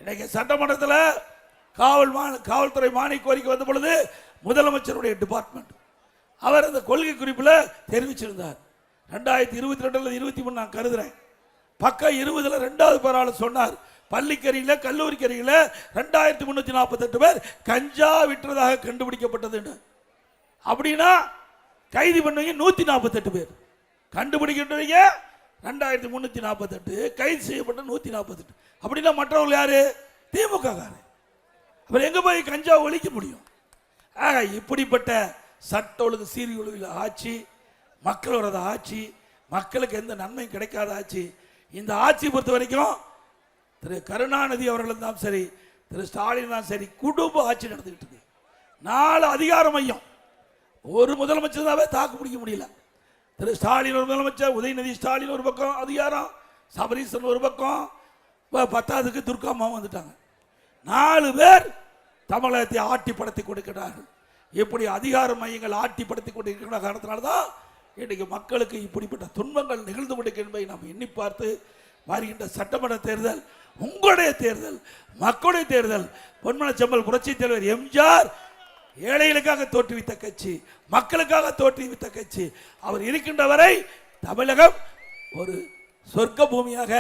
இன்னைக்கு சட்டமன்றத்தில் காவல்துறை மானிய கோரிக்கை வந்த பொழுது முதலமைச்சருடைய டிபார்ட்மெண்ட் அவர் அந்த கொள்கை குறிப்பில் தெரிவிச்சிருந்தார். 2022 23 நான் கருதுறேன். பக்கம் 20 2வது பரவாயில்ல சொன்னார், பள்ளிக்கரியில் கல்லூரிக்கரியில் 2348 பேர் கஞ்சா விற்றதாக கண்டுபிடிக்கப்பட்டது. அப்படின்னா கைது பண்ணுவீங்க 148 பேர், கண்டுபிடிக்கின்றவங்க 2348, கைது செய்யப்பட்ட 148. அப்படின்னா மற்றவர்கள் யாரு? திமுக காரர். அப்புறம் எங்க போய் கஞ்சா ஒழிக்க முடியும்? இப்படிப்பட்ட சட்ட ஒழுங்கு சீரி ஒழுங்கில் ஆட்சி, மக்களோட ஆட்சி, மக்களுக்கு எந்த நன்மையும் கிடைக்காத ஆட்சி. இந்த ஆட்சி பொறுத்த வரைக்கும் திரு கருணாநிதி அவர்களும் தான் சரி, திரு ஸ்டாலின் தான் சரி, குடும்ப ஆட்சி நடந்துகிட்டு இருக்கு. 4 அதிகார மையம். ஒரு முதலமைச்சர் தான் தாக்கு பிடிக்க முடியல. திரு ஸ்டாலின் ஒரு முதலமைச்சர், உதயநிதி ஸ்டாலின் ஒரு பக்கம் அதிகாரம், சபரீசன் ஒரு பக்கம், 10க்கு துர்காமா வந்துட்டாங்க. 4 பேர் தமிழகத்தை ஆட்டிப்படுத்தி கொடுக்கிறார்கள். இப்படி அதிகார மையங்கள் ஆட்டிப்படுத்தி கொண்டிருக்கிற காரணத்தினால்தான் இன்றைக்கு மக்களுக்கு இப்படிப்பட்ட துன்பங்கள் நிகழ்ந்து கொண்டிருக்க என்பதை நாம் எண்ணி பார்த்து வருகின்ற சட்டமன்ற தேர்தல் உங்களுடைய தேர்தல், மக்களுடைய தேர்தல். பொன்மனச்செம்மல் புரட்சி தலைவர் எம்ஜிஆர் ஏழைகளுக்காக தோற்றுவித்த கட்சி, மக்களுக்காக தோற்றுவித்த கட்சி. அவர் இருக்கின்ற வரை தமிழகம் ஒரு சொர்க்க பூமியாக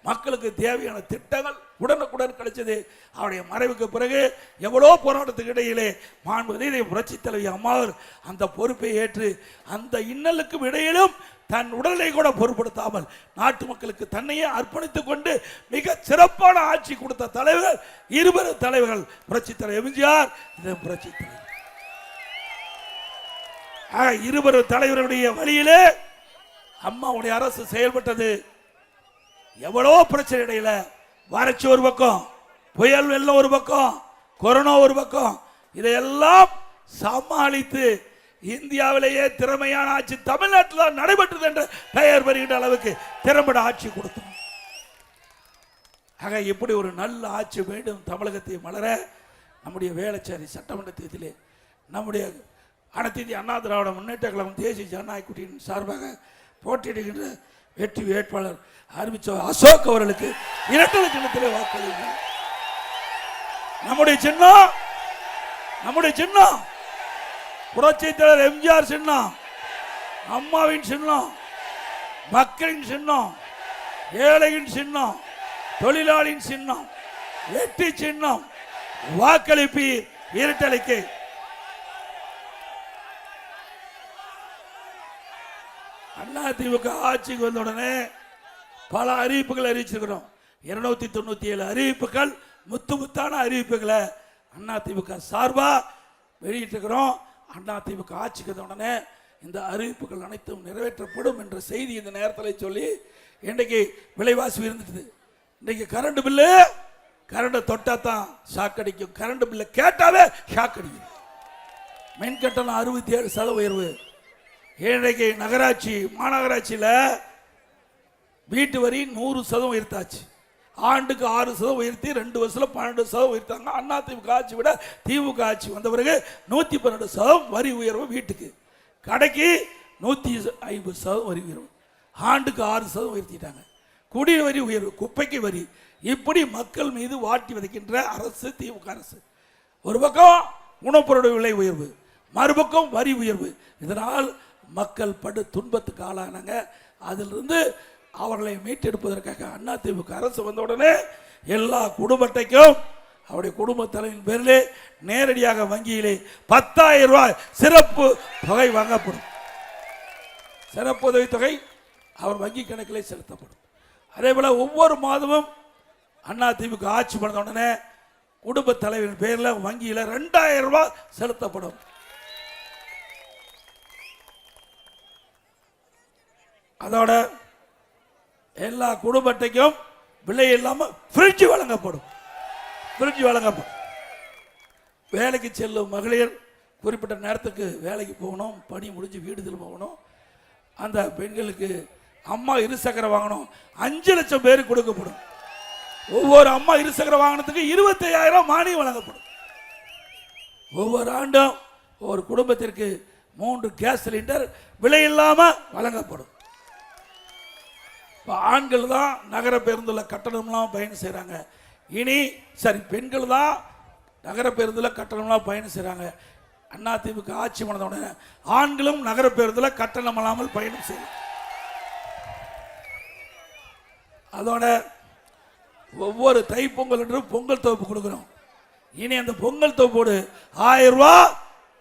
மக்களுக்கு தேவையான திட்டங்கள் உடனுக்குடன் கிடைச்சது. அவருடைய மறைவுக்கு பிறகு எவ்வளோ போராட்டத்துக்கு இடையிலே மாண்புமிகு புரட்சி தலைவி அம்மாவர் அந்த பொறுப்பை ஏற்று அந்த இன்னலுக்கும் இடையிலும் தன் உடலை கூட பொருட்படுத்தாமல் நாட்டு மக்களுக்கு தன்னையே அர்ப்பணித்துக் கொண்டு மிக சிறப்பான ஆட்சி கொடுத்த தலைவர்கள் 2 தலைவர்கள், புரட்சி தலைவர் எம்ஜிஆர், புரட்சி தலைவர். 2 தலைவருடைய வழியிலே அம்மாவுடைய அரசு செயல்பட்டது. எவ்வளோ பிரச்சனை இடையில வறட்சி ஒரு பக்கம், புயல் வெள்ளம் ஒரு பக்கம், கொரோனா ஒரு பக்கம், இதையெல்லாம் சமாளித்து இந்தியாவிலேயே திறமையான ஆட்சி தமிழ்நாட்டில் நடைபெற்றது என்ற பெயர் பெறுகின்ற அளவுக்கு திறம்பட ஆட்சி கொடுத்தோம். ஆக இப்படி ஒரு நல்ல ஆட்சி வேண்டும் தமிழகத்தை மலர நம்முடைய வேளச்சேரி சட்டமன்ற தேர்தலிலே நம்முடைய அனைத்து இந்திய அண்ணா திராவிட முன்னேற்ற கழகம் தேசிய ஜனநாயக கூட்டணியின் சார்பாக போட்டியிடுகின்ற வெற்றி வேட்பாளர் அறிவிச்ச அசோக் அவர்களுக்கு 2 சின்னத்திலே வாக்களியுங்கள். நம்முடைய சின்னம் புரட்சி தலைவர் எம்ஜிஆர் சின்னம், அம்மாவின் சின்னம், மக்களின் சின்னம், ஏழையின் சின்னம், தொழிலாளியின் சின்னம், வெற்றி சின்னம். வாக்களிப்பீர் இரட்டலைக்கு. அதிமுக ஆட்சிக்கு வந்த உடனே பல அறிவிப்புகள் அறிவிச்சிருக்கிறோம். 297 அறிவிப்புகள், முத்தான அறிவிப்புகளை அதிமுக சார்பா வெளியிட்டிருக்கிறோம். அதிமுக ஆட்சிக்கு வந்த உடனே இந்த அறிவிப்புகள் அனைத்தும் நிறைவேற்றப்படும் என்ற செய்தி இந்த நேரத்தில் சொல்லி, இன்றைக்கு விலைவாசி இருந்துட்டு, இன்றைக்கு கரண்ட் பில்லு, கரண்டை தொட்டா தான் ஷாக் அடிக்கும், கரண்ட் பில்லை கேட்டாவே ஷாக் அடிக்கும். மின் கட்டணம் 67% உயர்வு. இன்றைக்கு நகராட்சி மாநகராட்சியில் வீட்டு வரி 100% உயர்த்தாச்சு. ஆண்டுக்கு 6% உயர்த்தி 2 வருஷத்தில் 12% உயர்த்தாங்க. அதிமுக ஆட்சி விட திமுக ஆட்சி வந்த பிறகு 112% வரி உயர்வு வீட்டுக்கு, கடைக்கு 150% வரி உயர்வு, ஆண்டுக்கு 6% உயர்த்திட்டாங்க. குடிநீர் வரி உயர்வு, குப்பைக்கு வரி, இப்படி மக்கள் மீது வாட்டி விதைக்கின்ற அரசு திமுக அரசு. ஒரு பக்கம் உணவுப்பொருள் விலை உயர்வு, மறுபக்கம் வரி உயர்வு. இதனால் மக்கள் படு துன்பத்துக்கு ஆளானாங்க. அதிலிருந்து அவர்களை மீட்டெடுப்பதற்காக அதிமுக அரசு வந்த உடனே எல்லா குடும்ப அட்டைக்கும் அவருடைய குடும்ப தலைவின் பேரிலே நேரடியாக வங்கியிலே 10,000 ரூபாய் சிறப்பு தொகை வாங்கப்படும். சிறப்பு உதவி தொகை அவர் வங்கி கணக்கிலே செலுத்தப்படும். அதே போல ஒவ்வொரு மாதமும் அதிமுக ஆட்சி பண்ண உடனே குடும்ப தலைவரின் பேரில் வங்கியில் 2,000 ரூபாய் செலுத்தப்படும். அதோட எல்லா குடும்ப அட்டைக்கும் விலை இல்லாமல் ஃப்ரிட்ஜ் வழங்கப்படும். வேலைக்கு செல்லும் மகளிர் குறிப்பிட்ட நேரத்துக்கு வேலைக்கு போகணும், பணி முடிஞ்சு வீடு திரும்ப போகணும். அந்த பெண்களுக்கு அம்மா இருசக்கர வாங்கணும், 5 லட்சம் பேருக்கு கொடுக்கப்படும். ஒவ்வொரு அம்மா இருசக்கர வாகனத்துக்கு 25,000 மானியம் வழங்கப்படும். ஒவ்வொரு ஆண்டும் ஒரு குடும்பத்திற்கு 3 கேஸ் சிலிண்டர் விலை இல்லாமல் வழங்கப்படும். ஆண்கள் தான் நகர பேருந்துள்ள கட்டணம்லாம் பயணம் செய்கிறாங்க. இனி சரி பெண்கள் தான் நகர பேருந்தில் கட்டணம்லாம் பயணம் செய்கிறாங்க. அதிமுக ஆட்சி பண்ணதோட ஆண்களும் நகர பேருந்தில் கட்டணம் இல்லாமல் பயணம் செய்யலாம். அதோட ஒவ்வொரு தைப்பொங்கல் என்றும் பொங்கல் தொகுப்பு கொடுக்கிறோம். இனி அந்த பொங்கல் தொகுப்போடு 1000 ரூபாய்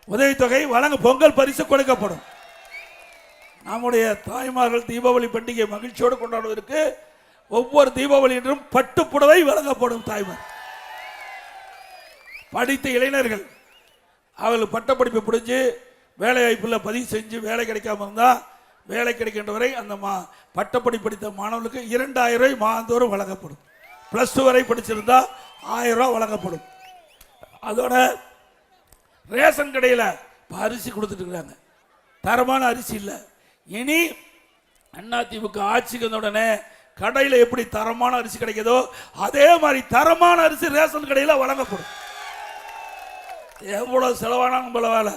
உதவித்தொகை வழங்க பொங்கல் பரிசு கொடுக்கப்படும். நம்முடைய தாய்மார்கள் தீபாவளி பண்டிகை மகிழ்ச்சியோடு கொண்டாடுவதற்கு ஒவ்வொரு தீபாவளி என்றும் பட்டுப்புடவை வழங்கப்படும். தாய்மார் படித்த இளைஞர்கள் அவர்கள் பட்டப்படிப்பை முடிஞ்சு வேலை வாய்ப்பில் பதிவு செஞ்சு வேலை கிடைக்காம இருந்தால் வேலை கிடைக்கின்ற வரை அந்த பட்டப்படி படித்த மாணவர்களுக்கு 2000 ரூபாய் மாதந்தோறும் வழங்கப்படும். +2 வரை படிச்சிருந்தா 1000 ரூபாய் வழங்கப்படும். அதோட ரேஷன் கடையில் அரிசி கொடுத்துட்டு இருக்கிறாங்க, தரமான அரிசி இல்லை. இனி அதிமுக ஆட்சிக்கு வந்த உடனே கடையில் எப்படி தரமான அரிசி கிடைக்குதோ அதே மாதிரி தரமான அரிசி ரேஷன் கடையில் வழங்கப்படும். எவ்வளவு செலவானாலும் பரவாயில்ல,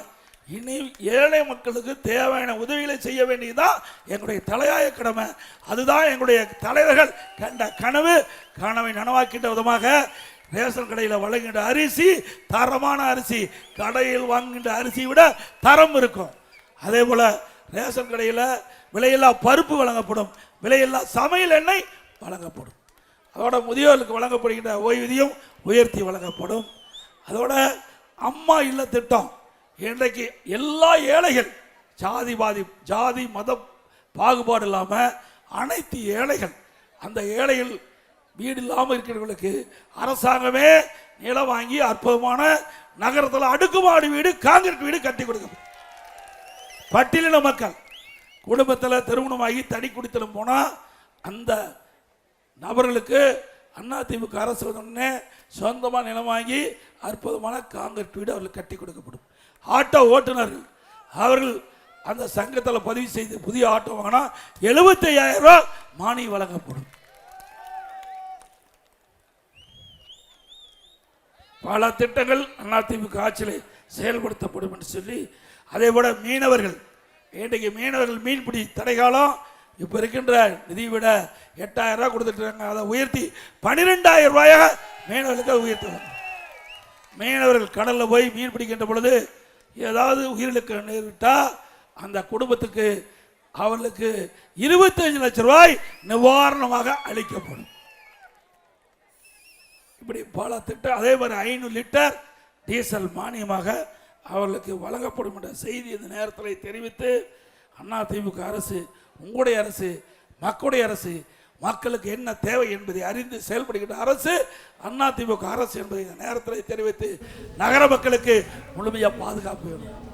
இனி ஏழை மக்களுக்கு தேவையான உதவிகளை செய்ய வேண்டியதுதான் எங்களுடைய தலையாய கடமை. அதுதான் எங்களுடைய தலைவர்கள் கண்ட கனவை நனவாக்கின்ற விதமாக ரேஷன் கடையில் வழங்குகின்ற அரிசி தரமான அரிசி, கடையில் வாங்குகின்ற அரிசியை விட தரம் இருக்கும். அதே போல ரேஷன் கடையில் விலையில்லா பருப்பு வழங்கப்படும், விலையில்லா சமையல் எண்ணெய் வழங்கப்படும். அதோட முதியோர்களுக்கு வழங்கப்படுகின்ற ஓய்வூதியம் உயர்த்தி வழங்கப்படும். அதோட அம்மா இல்ல திட்டம், இன்றைக்கு எல்லா ஏழைகள் ஜாதி மத பாகுபாடு இல்லாமல் அனைத்து ஏழைகள், அந்த ஏழைகள் வீடு இல்லாமல் இருக்கிறவர்களுக்கு அரசாங்கமே நிலம் வாங்கி அற்புதமான நகரத்தில் அடுக்குமாடி வீடு காங்கிரீட் வீடு கட்டி கொடுக்கும். பட்டியலின மக்கள் குடும்பத்தில் திருமணமாகி தனி குடித்தனம் போனால் அந்த நபர்களுக்கு அதிமுக அரசு வந்தோடனே சொந்தமாக நிலம் வாங்கி அற்புதமான காங்கிரீட் வீடு அவர்களுக்கு கட்டி கொடுக்கப்படும். ஆட்டோ ஓட்டுநர்கள் அவர்கள் அந்த சங்கத்தில் பதிவு செய்து புதிய ஆட்டோ வாங்கினா 75,000 ரூபாய் மானியம் வழங்கப்படும். பல திட்டங்கள் அதிமுக ஆட்சியில் செயல்படுத்தப்படும் என்று சொல்லி, அதே போல மீனவர்கள், இன்றைக்கு மீனவர்கள் மீன்பிடி தடைகாலம் இப்போ இருக்கின்ற நிதியை விட 8,000 ரூபாய் கொடுத்துட்டு இருக்காங்க. அதை உயர்த்தி 12,000 ரூபாயாக மீனவர்களுக்கு உயர்த்துவாங்க. மீனவர்கள் கடலில் போய் மீன் பிடிக்கின்ற பொழுது ஏதாவது உயிரிழக்க நேரிட்டால் அந்த குடும்பத்துக்கு அவர்களுக்கு 25 லட்சம் ரூபாய் நிவாரணமாக அளிக்கப்படும். இப்படி பல திட்டம். அதே மாதிரி 500 லிட்டர் டீசல் மானியமாக அவர்களுக்கு வழங்கப்படும் என்ற செய்தி இந்த நேரத்தில் தெரிவித்து, அதிமுக அரசு உங்களுடைய அரசு, மக்களுடைய அரசு, மக்களுக்கு என்ன தேவை என்பதை அறிந்து செயல்படுகின்ற அரசு அதிமுக அரசு என்பதை இந்த நேரத்தில் தெரிவித்து, நகர மக்களுக்கு முழுமையாக பாதுகாப்பு வேணும்.